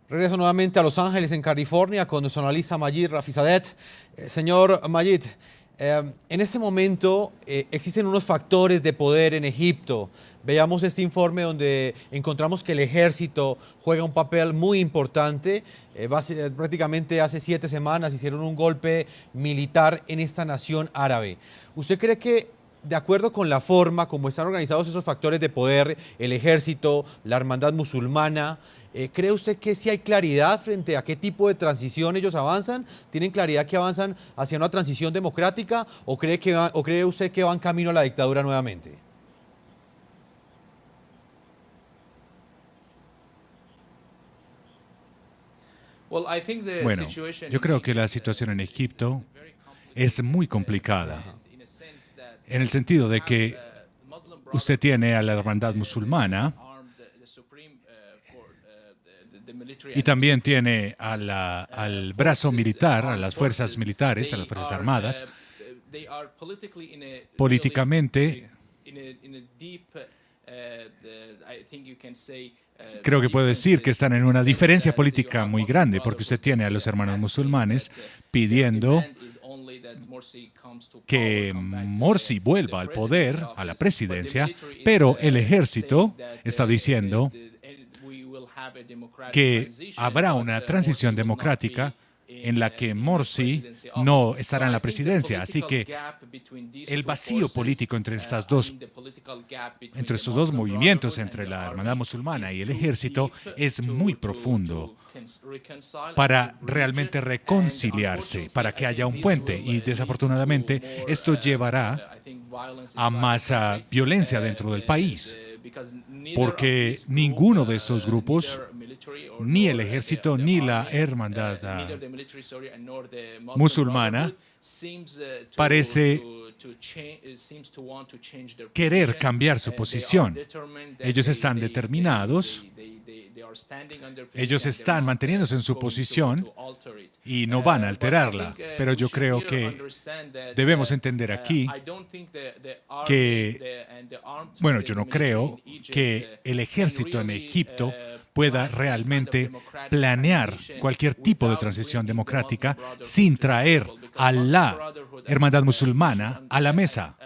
Regreso nuevamente a Los Ángeles, en California, con nuestro analista Majid Rafizadeh. Señor Majid, en este momento existen unos factores de poder en Egipto. Veamos este informe donde encontramos que el ejército juega un papel muy importante. Prácticamente hace 7 semanas hicieron un golpe militar en esta nación árabe. ¿Usted cree que, de acuerdo con la forma como están organizados esos factores de poder, el ejército, la hermandad musulmana, cree usted que sí hay claridad frente a qué tipo de transición ellos avanzan? ¿Tienen claridad que avanzan hacia una transición democrática o cree usted que van camino a la dictadura nuevamente? Bueno, yo creo que la situación en Egipto es muy complicada, en el sentido de que usted tiene a la hermandad musulmana y también tiene al brazo militar, a las fuerzas militares, a las fuerzas armadas. Políticamente, creo que puedo decir que están en una diferencia política muy grande, porque usted tiene a los hermanos musulmanes pidiendo que Morsi vuelva al poder, a la presidencia, pero el ejército está diciendo que habrá una transición democrática en la que Morsi no estará en la presidencia. Así que el vacío político entre estos dos movimientos, entre la hermandad musulmana y el ejército, es muy profundo para realmente reconciliarse, para que haya un puente. Y desafortunadamente esto llevará a más violencia dentro del país, porque ninguno de estos grupos, ni el ejército ni la hermandad musulmana, parece querer cambiar su posición. Ellos están determinados, ellos están manteniéndose en su posición y no van a alterarla. Pero yo creo que debemos entender aquí que, bueno, yo no creo que el ejército en Egipto pueda realmente planear cualquier tipo de transición democrática sin traer a la hermandad musulmana a la mesa.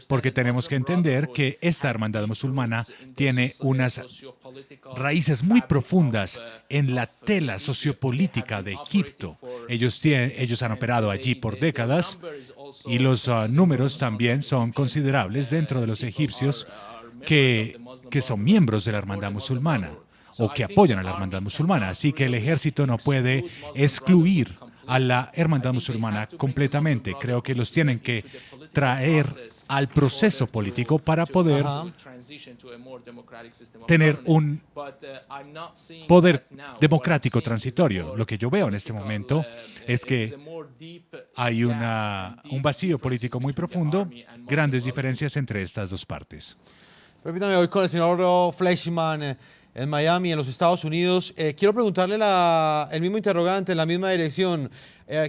Porque tenemos que entender que esta hermandad musulmana tiene unas raíces muy profundas en la tela sociopolítica de Egipto. Ellos han operado allí por décadas y los números también son considerables dentro de los egipcios que son miembros de la hermandad musulmana o que apoyan a la hermandad musulmana. Así que el ejército no puede excluir a la hermandad musulmana completamente. Creo que los tienen que traer al proceso político para poder tener un poder democrático transitorio. Lo que yo veo en este momento es que hay un vacío político muy profundo, grandes diferencias entre estas dos partes. Permítame, voy con el señor Fleischman en Miami, en los Estados Unidos. Quiero preguntarle el mismo interrogante en la misma dirección.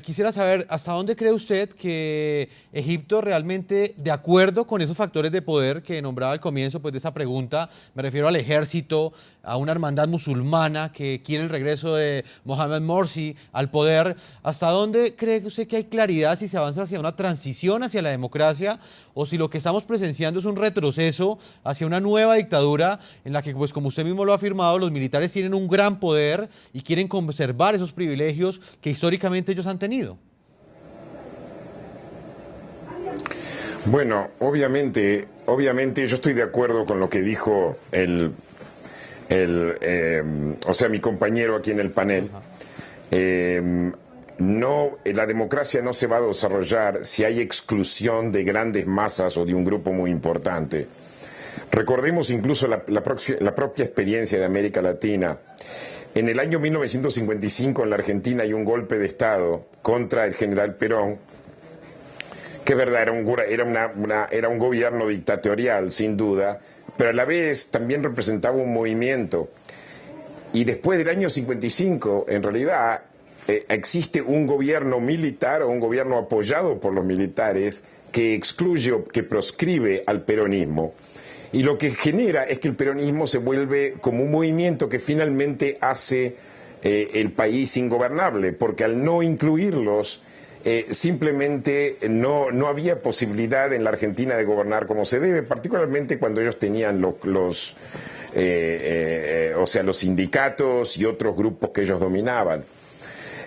Quisiera saber, ¿hasta dónde cree usted que Egipto realmente, de acuerdo con esos factores de poder que nombraba al comienzo pues, de esa pregunta, me refiero al ejército, a una hermandad musulmana que quiere el regreso de Mohamed Morsi al poder, ¿hasta dónde cree usted que hay claridad si se avanza hacia una transición hacia la democracia o si lo que estamos presenciando es un retroceso hacia una nueva dictadura en la que, pues, como usted mismo lo ha afirmado, los militares tienen un gran poder y quieren conservar esos privilegios que históricamente ellos han tenido? Bueno, obviamente yo estoy de acuerdo con lo que dijo mi compañero aquí en el panel. La democracia no se va a desarrollar si hay exclusión de grandes masas o de un grupo muy importante. Recordemos incluso la propia experiencia de América Latina. En el año 1955 en la Argentina hay un golpe de Estado contra el general Perón, que es verdad, era un gobierno dictatorial, sin duda, pero a la vez también representaba un movimiento. Y después del año 55, en realidad, existe un gobierno militar o un gobierno apoyado por los militares que excluye o que proscribe al peronismo. Y lo que genera es que el peronismo se vuelve como un movimiento que finalmente hace el país ingobernable, porque al no incluirlos, simplemente no había posibilidad en la Argentina de gobernar como se debe, particularmente cuando ellos tenían los sindicatos y otros grupos que ellos dominaban.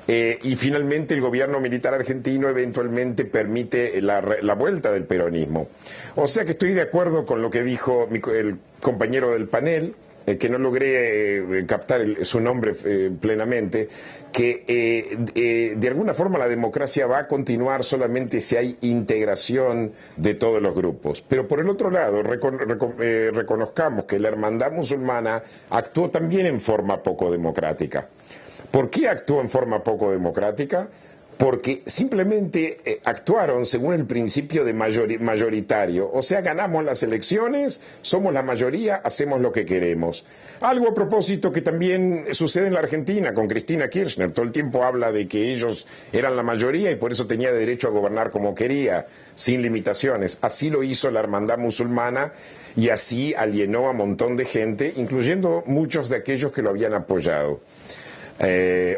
Y finalmente el gobierno militar argentino eventualmente permite la vuelta del peronismo. O sea que estoy de acuerdo con lo que dijo el compañero del panel, que no logré captar su nombre plenamente, que de alguna forma la democracia va a continuar solamente si hay integración de todos los grupos. Pero por el otro lado, reconozcamos que la hermandad musulmana actuó también en forma poco democrática. ¿Por qué actuó en forma poco democrática? Porque simplemente actuaron según el principio de mayoritario, o sea, ganamos las elecciones, somos la mayoría, hacemos lo que queremos. Algo a propósito que también sucede en la Argentina con Cristina Kirchner, todo el tiempo habla de que ellos eran la mayoría y por eso tenía derecho a gobernar como quería, sin limitaciones. Así lo hizo la hermandad musulmana y así alienó a un montón de gente, incluyendo muchos de aquellos que lo habían apoyado.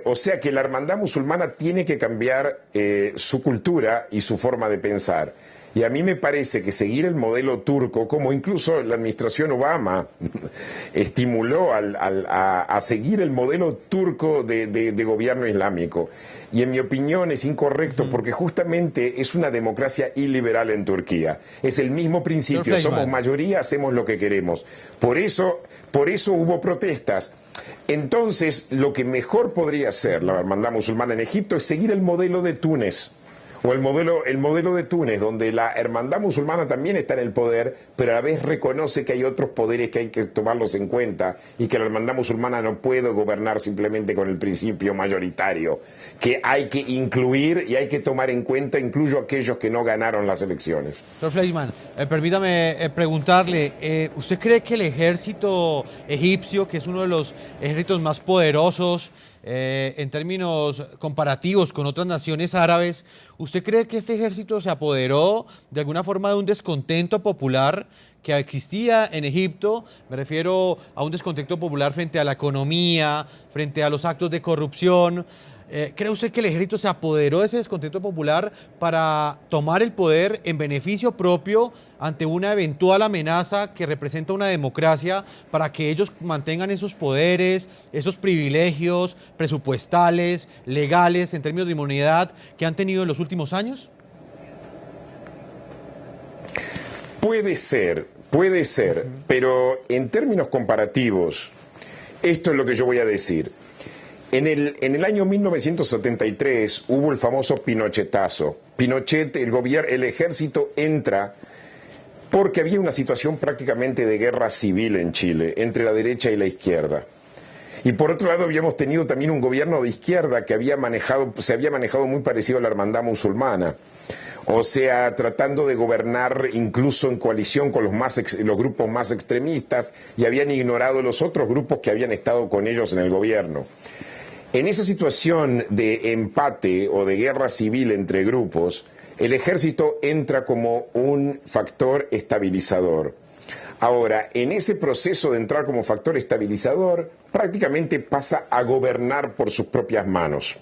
O sea que la hermandad musulmana tiene que cambiar su cultura y su forma de pensar. Y a mí me parece que seguir el modelo turco, como incluso la administración Obama estimuló a seguir el modelo turco de gobierno islámico. Y en mi opinión es incorrecto porque justamente es una democracia iliberal en Turquía. Es el mismo principio, somos mayoría, hacemos lo que queremos. Por eso hubo protestas. Entonces, lo que mejor podría hacer la hermandad musulmana en Egipto es seguir el modelo de Túnez. O el modelo de Túnez, donde la hermandad musulmana también está en el poder, pero a la vez reconoce que hay otros poderes que hay que tomarlos en cuenta y que la hermandad musulmana no puede gobernar simplemente con el principio mayoritario, que hay que incluir y hay que tomar en cuenta incluso aquellos que no ganaron las elecciones. Doctor Fleischmann, permítame preguntarle, ¿usted cree que el ejército egipcio, que es uno de los ejércitos más poderosos, en términos comparativos con otras naciones árabes, ¿usted cree que este ejército se apoderó de alguna forma de un descontento popular que existía en Egipto? Me refiero a un descontento popular frente a la economía, frente a los actos de corrupción. ¿Cree usted que el ejército se apoderó de ese descontento popular para tomar el poder en beneficio propio ante una eventual amenaza que representa una democracia, para que ellos mantengan esos poderes, esos privilegios presupuestales, legales, en términos de inmunidad que han tenido en los últimos años? Puede ser, pero en términos comparativos, esto es lo que yo voy a decir. En el año 1973 hubo el famoso Pinochetazo. Pinochet, el ejército entra porque había una situación prácticamente de guerra civil en Chile, entre la derecha y la izquierda. Y por otro lado habíamos tenido también un gobierno de izquierda que se había manejado muy parecido a la hermandad musulmana. O sea, tratando de gobernar incluso en coalición con los grupos más extremistas, y habían ignorado los otros grupos que habían estado con ellos en el gobierno. En esa situación de empate o de guerra civil entre grupos, el ejército entra como un factor estabilizador. Ahora, en ese proceso de entrar como factor estabilizador, prácticamente pasa a gobernar por sus propias manos.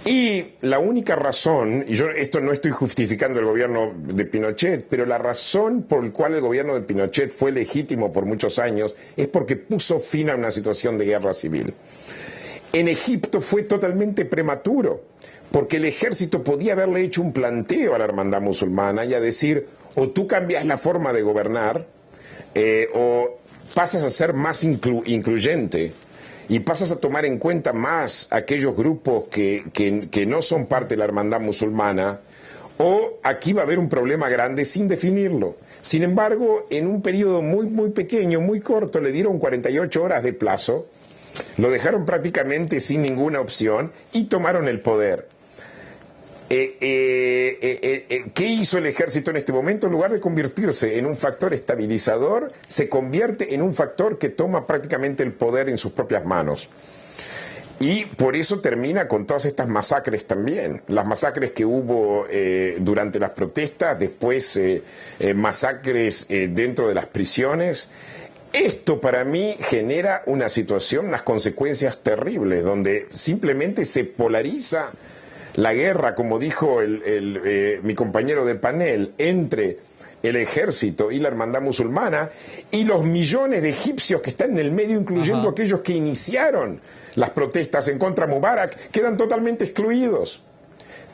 Y la única razón, y yo esto no estoy justificando el gobierno de Pinochet, pero la razón por la cual el gobierno de Pinochet fue legítimo por muchos años es porque puso fin a una situación de guerra civil. En Egipto fue totalmente prematuro, porque el ejército podía haberle hecho un planteo a la hermandad musulmana y a decir, o tú cambias la forma de gobernar, o pasas a ser más incluyente y pasas a tomar en cuenta más aquellos grupos que no son parte de la hermandad musulmana, o aquí va a haber un problema grande sin definirlo. Sin embargo, en un periodo muy pequeño, muy corto, le dieron 48 horas de plazo, lo dejaron prácticamente sin ninguna opción y tomaron el poder. ¿Qué hizo el ejército en este momento? En lugar de convertirse en un factor estabilizador, se convierte en un factor que toma prácticamente el poder en sus propias manos. Y por eso termina con todas estas masacres también. Las masacres que hubo durante las protestas, después masacres dentro de las prisiones. Esto para mí genera una situación, unas consecuencias terribles, donde simplemente se polariza la guerra, como dijo mi compañero de panel, entre el ejército y la hermandad musulmana y los millones de egipcios que están en el medio, incluyendo aquellos que iniciaron las protestas en contra de Mubarak, quedan totalmente excluidos.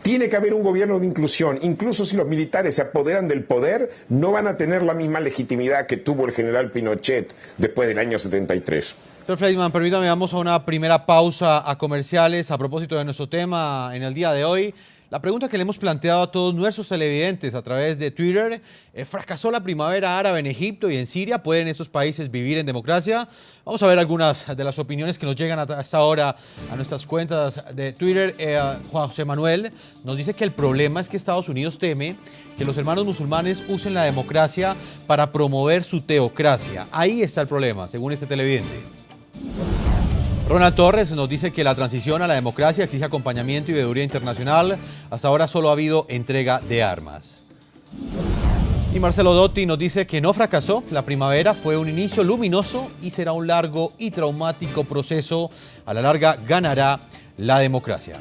Tiene que haber un gobierno de inclusión. Incluso si los militares se apoderan del poder, no van a tener la misma legitimidad que tuvo el general Pinochet después del año 73. Doctor Fleischmann, permítame, vamos a una primera pausa a comerciales a propósito de nuestro tema en el día de hoy. La pregunta que le hemos planteado a todos nuestros televidentes a través de Twitter, ¿fracasó la primavera árabe en Egipto y en Siria? ¿Pueden estos países vivir en democracia? Vamos a ver algunas de las opiniones que nos llegan hasta ahora a nuestras cuentas de Twitter. Juan José Manuel nos dice que el problema es que Estados Unidos teme que los hermanos musulmanes usen la democracia para promover su teocracia. Ahí está el problema, según este televidente. Ronald Torres nos dice que la transición a la democracia exige acompañamiento y veeduría internacional. Hasta ahora solo ha habido entrega de armas. Y Marcelo Dotti nos dice que no fracasó. La primavera fue un inicio luminoso y será un largo y traumático proceso. A la larga ganará la democracia.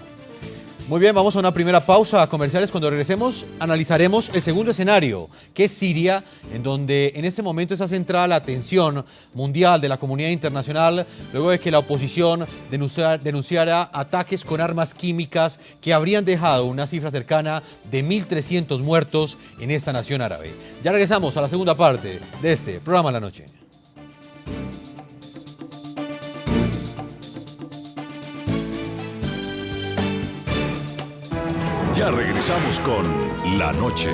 Muy bien, vamos a una primera pausa a comerciales. Cuando regresemos analizaremos el segundo escenario, que es Siria, en donde en este momento está centrada la atención mundial de la comunidad internacional, luego de que la oposición denunciara ataques con armas químicas que habrían dejado una cifra cercana de 1.300 muertos en esta nación árabe. Ya regresamos a la segunda parte de este programa La Noche. Ya regresamos con La Noche.